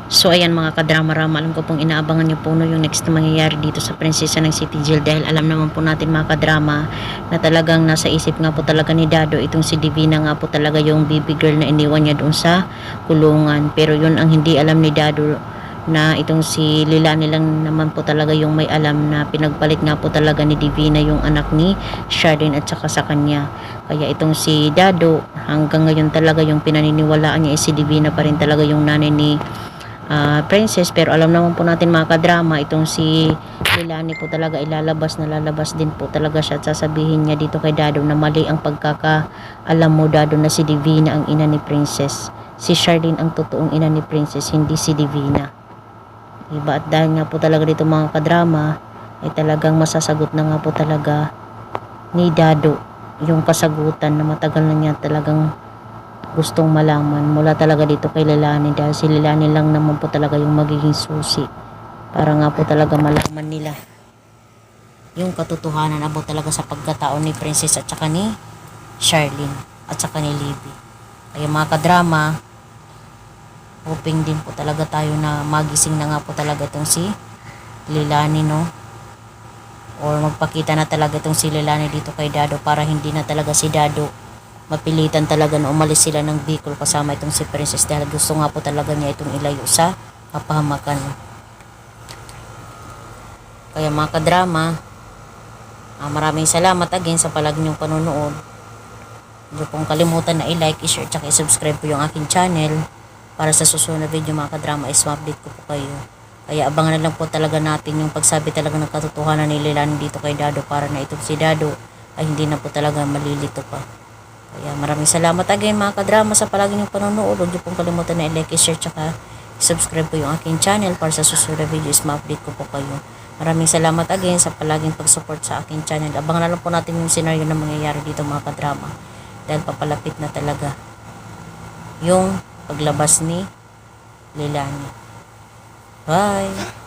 So ayan mga kadrama-rama, alam ko pong inaabangan nyo po no, yung next na mangyayari dito sa Prinsesa ng City Jail, dahil alam naman po natin mga kadrama na talagang nasa isip nga po talaga ni Dado itong si Divina nga po talaga yung baby girl na iniwan niya doon sa kulungan. Pero yun ang hindi alam ni Dado, na itong si Lilani lang naman po talaga yung may alam na pinagpalit nga po talaga ni Divina yung anak ni Shardin at saka sa kanya. Kaya itong si Dado hanggang ngayon talaga yung pinaniniwalaan niya si Divina pa rin talaga yung nanay ni Princess. Pero alam naman po natin mga kadrama, itong si Lilani po talaga lalabas din po talaga siya at sasabihin niya dito kay Dado na mali ang pagkakaalam mo, Dado, na si Divina ang ina ni Princess. Si Shardin ang totoong ina ni Princess, hindi si Divina. Diba? At dahil nga po talaga dito mga kadrama ay talagang masasagot na nga po talaga ni Dado yung kasagutan na matagal na niya talagang gustong malaman mula talaga dito kay Lilani, dahil si Lilani lang naman po talaga yung magiging susi para nga po talaga malaman nila yung katotohanan about talaga sa pagkatao ni Princess at saka ni Charlene at saka ni Libby. Kaya mga kadrama, hoping din po talaga tayo na magising na nga po talaga itong si Lilani, no? Or magpakita na talaga itong si Lilani dito kay Dado para hindi na talaga si Dado mapilitan talaga na umalis sila ng Bicol kasama itong si Princess, dahil gusto nga po talaga niya itong ilayo sa kapahamakan. Kaya mga kadrama, maraming salamat again sa palagi niyong panonood. Hindi pong kalimutan na i-like, i-share, at i-subscribe po yung aking channel para sa susunod na video mga kadrama is ma-update ko po kayo. Kaya abangan na lang po talaga natin yung pagsabi talaga ng katotohanan ni Lilani dito kay Dado para na itong si Dado ay hindi na po talaga malilito pa. Kaya maraming salamat again mga kadrama sa palagi niyong panonood. Huwag niyo pong kalimutan na i-like, i-share, at subscribe po yung aking channel para sa susunod na video is ma-update ko po kayo. Maraming salamat again sa palaging pag-support sa aking channel. Abangan na lang po natin yung scenario na mangyayari dito mga kadrama, dahil papalapit na talaga yung paglabas ni Lilani. Bye!